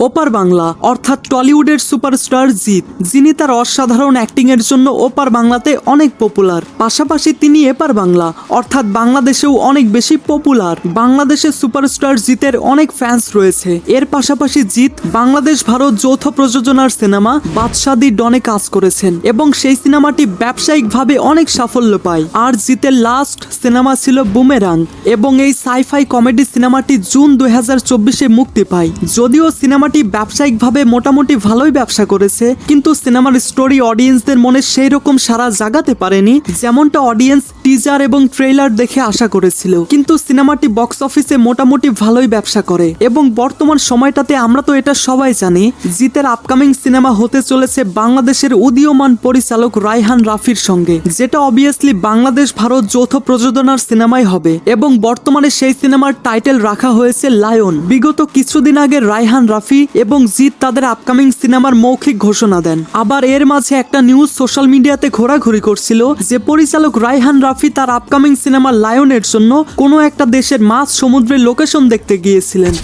ওপার বাংলা অর্থাৎ টলিউডের সুপারস্টার জিৎ, যিনি তার অসাধারণ অ্যাক্টিং এর জন্য ওপার বাংলাতে অনেক পপুলার। পাশাপাশি তিনি এপার বাংলা অর্থাৎ বাংলাদেশেও অনেক বেশি পপুলার। বাংলাদেশের সুপারস্টার জিতের অনেক ফ্যান্স রয়েছে। এর পাশাপাশি জিৎ বাংলাদেশ ভারত যৌথ প্রযোজনার সিনেমা বাদশা দি ডনে কাজ করেছেন এবং সেই সিনেমাটি ব্যবসায়িকভাবে অনেক সাফল্য পায়। আর জিতের লাস্ট সিনেমা ছিল বুমেরাং এবং এই সাইফাই কমেডি সিনেমাটি জুন 2024-এ মুক্তি পায়। যদিও সিনেমাটি ব্যবসায়িকভাবে মোটামুটি ভালোই ব্যবসা করেছে, কিন্তু সিনেমার স্টোরি অডিয়েন্সদের মনে সেই রকম সাড়া জাগাতে পারেনি যেমনটা অডিয়েন্স টিজার এবং ট্রেইলার দেখে আশা করেছিল। কিন্তু সিনেমাটি বক্স অফিসে মোটামুটি ভালোই ব্যবসা করে এবং বর্তমান সময়টাতে আমরা তো এটা সবাই জানি জিতের আপকামিং সিনেমা হতে চলেছে বাংলাদেশের উদীয়মান পরিচালক রায়হান রাফির সঙ্গে, যেটা অবভিয়াসলি বাংলাদেশ ভারত যৌথ প্রযোজনার সিনেমাই হবে এবং বর্তমানে সেই সিনেমার টাইটেল রাখা হয়েছে লায়ন। বিগত কিছুদিন আগে রায়হান রাফি এবং জিৎ তাদের আপকামিং সিনেমার মৌখিক ঘোষণা দেন। আবার এর মাঝে একটা নিউজ সোশ্যাল মিডিয়াতে ঘোরাঘুরি করছিল যে পরিচালক রায়হান রাফি তার আপকামিং সিনেমা লায়নের জন্য কোনো একটা দেশের মাঝ সমুদ্রের লোকেশন দেখতে গিয়েছিলেন।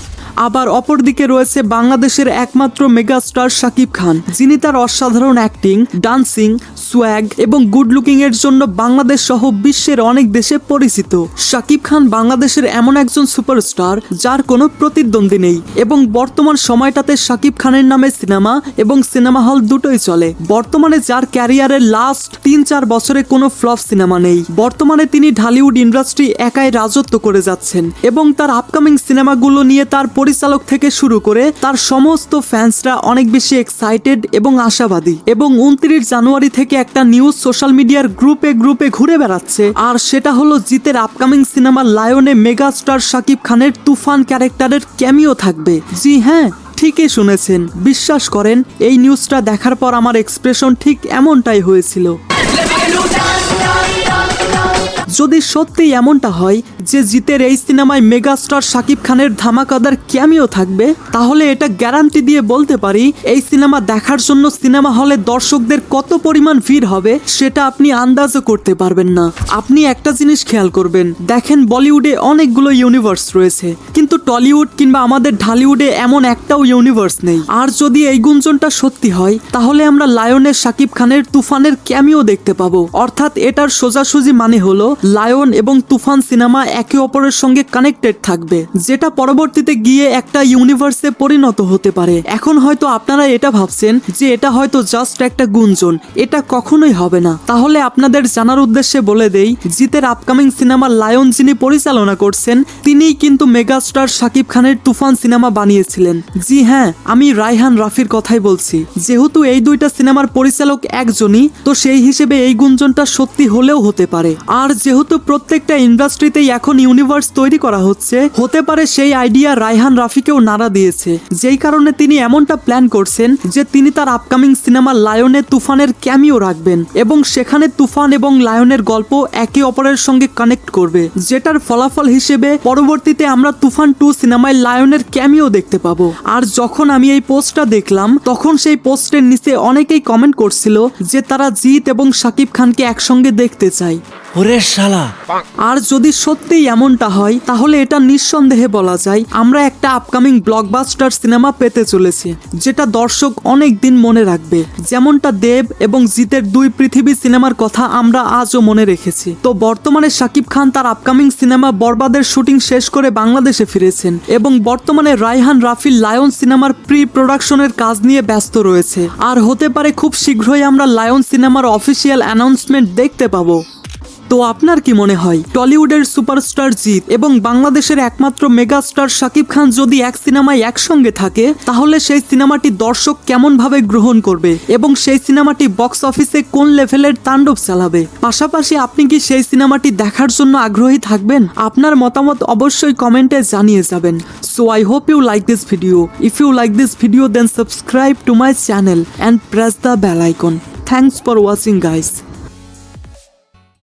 আবার অপরদিকে রয়েছে বাংলাদেশের একমাত্র মেগাস্টার শাকিব খান, যিনি তার অসাধারণ অ্যাক্টিং, ডান্সিং, সোয়াগ এবং গুড লুকিং এর জন্য বাংলাদেশ সহ বিশ্বের অনেক দেশে পরিচিত। শাকিব খান বাংলাদেশের এমন একজন সুপারস্টার যার কোনো প্রতিদ্বন্দ্বী নেই এবং বর্তমান সময়টাতে শাকিব খানের নামে সিনেমা এবং সিনেমা হল দুটোই চলে। বর্তমানে যার ক্যারিয়ারের লাস্ট 3-4 বছরে কোনো ফ্লপ সিনেমা নেই। বর্তমানে তিনি ঢালিউড ইন্ডাস্ট্রি একাই রাজত্ব করে যাচ্ছেন এবং তার আপকামিং সিনেমাগুলো নিয়ে তার পরিচালক থেকে শুরু করে তার সমস্ত ফ্যান্সরা অনেক বেশি এক্সাইটেড এবং আশাবাদী। এবং 29 জানুয়ারি থেকে একটা নিউজ সোশ্যাল মিডিয়ার গ্রুপে ঘুরে বেড়াচ্ছে, আর সেটা হলো জিতের আপকামিং সিনেমা লায়নে মেগাস্টার শাকিব খানের তুফান ক্যারেক্টারের ক্যামিও থাকবে। জি হ্যাঁ, ঠিকই শুনেছেন। বিশ্বাস করেন, এই নিউজটা দেখার পর আমার এক্সপ্রেশন ঠিক এমনটাই হয়েছিল। যদি সত্যি এমনটা হয় যে জিতের এই সিনেমায় মেগাস্টার শাকিব খানের ধামাকাদার ক্যামিও থাকবে, তাহলে এটা গ্যারান্টি দিয়ে বলতে পারি এই সিনেমা দেখার জন্য সিনেমা হলে দর্শকদের কত পরিমাণ ভিড় হবে সেটা আপনি আন্দাজও করতে পারবেন না। আপনি একটা জিনিস খেয়াল করবেন, দেখেন বলিউডে অনেকগুলো ইউনিভার্স রয়েছে, কিন্তু টলিউড কিংবা আমাদের ঢালিউডে এমন একটাও ইউনিভার্স নেই। আর যদি এই গুঞ্জনটা সত্যি হয় তাহলে আমরা লায়নের শাকিব খানের তুফানের ক্যামিও দেখতে পাবো। অর্থাৎ এটার সোজাসুজি মানে হলো লায়ন এবং তুফান সিনেমা একে অপরের সঙ্গে কানেক্টেড থাকবে, যেটা পরবর্তীতে গিয়ে একটা ইউনিভার্সে পরিণত হতে পারে। এখন হয়তো আপনারা এটা ভাবছেন যে এটা হয়তো জাস্ট একটা গুঞ্জন, এটা কখনোই হবে না। তাহলে আপনাদের জানার উদ্দেশ্যে বলে দেই, জিতের আপকামিং সিনেমা লায়ন যিনি পরিচালনা করছেন তিনিই কিন্তু মেগাস্টার শাকিব খানের তুফান সিনেমা বানিয়েছিলেন। জি হ্যাঁ, আমি রায়হান রাফির কথাই বলছি। যেহেতু এই দুইটা সিনেমার পরিচালক একজনই, তো সেই হিসেবে এই গুঞ্জনটা সত্যি হলেও হতে পারে। আর যেহেতু প্রত্যেকটা ইন্ডাস্ট্রিতেই এখন ইউনিভার্স তৈরি করা হচ্ছে, হতে পারে সেই আইডিয়া রায়হান রাফিকেও নাড়া দিয়েছে, যেই কারণে তিনি এমনটা প্ল্যান করছেন যে তিনি তার আপকামিং সিনেমা লায়নে তুফানের ক্যামিও রাখবেন এবং সেখানে তুফান এবং লায়নের গল্প একে অপরের সঙ্গে কানেক্ট করবে, যেটার ফলাফল হিসেবে পরবর্তীতে আমরা তুফান 2 সিনেমায় লায়নের ক্যামিও দেখতে পাবো। আর যখন আমি এই পোস্টটা দেখলাম তখন সেই পোস্টের নিচে অনেকেই কমেন্ট করছিল যে তারা জিৎ এবং শাকিব খানকে একসঙ্গে দেখতে চায়। ওরে শালা। আর যদি সত্যিই এমনটা হয় তাহলে এটা নিঃসন্দেহে বলা যায় আমরা একটা আপকামিং ব্লকবাস্টার সিনেমা পেতে চলেছি, যেটা দর্শক অনেক দিন মনে রাখবে। যেমনটা দেব এবং জিতের 2 পৃথিবী সিনেমার কথা আমরা আজও মনে রেখেছি। তো বর্তমানে শাকিব খান তার আপকামিং সিনেমা বরবাদের শুটিং শেষ করে বাংলাদেশে ফিরেছেন এবং বর্তমানে রায়হান রাফি লায়ন সিনেমার প্রি প্রোডাকশনের কাজ নিয়ে ব্যস্ত রয়েছে। আর হতে পারে খুব শীঘ্রই আমরা লায়ন সিনেমার অফিসিয়াল অ্যানাউন্সমেন্ট দেখতে পাবো। তো আপনার কি মনে হয়, টলিউডের সুপারস্টার জিৎ এবং বাংলাদেশের একমাত্র মেগাস্টার শাকিব খান যদি এক সিনেমায় একসঙ্গে থাকে তাহলে সেই সিনেমাটি দর্শক কেমন ভাবে গ্রহণ করবে এবং সেই সিনেমাটি বক্স অফিসে কোন লেভেলের তাণ্ডব চালাবে? পাশাপাশি আপনি কি সেই সিনেমাটি দেখার জন্য আগ্রহী থাকবেন? আপনার মতামত অবশ্যই কমেন্টে জানিয়ে যাবেন। So I hope you like this video. If you like this video then subscribe to my channel and press the bell icon. Thanks for watching guys.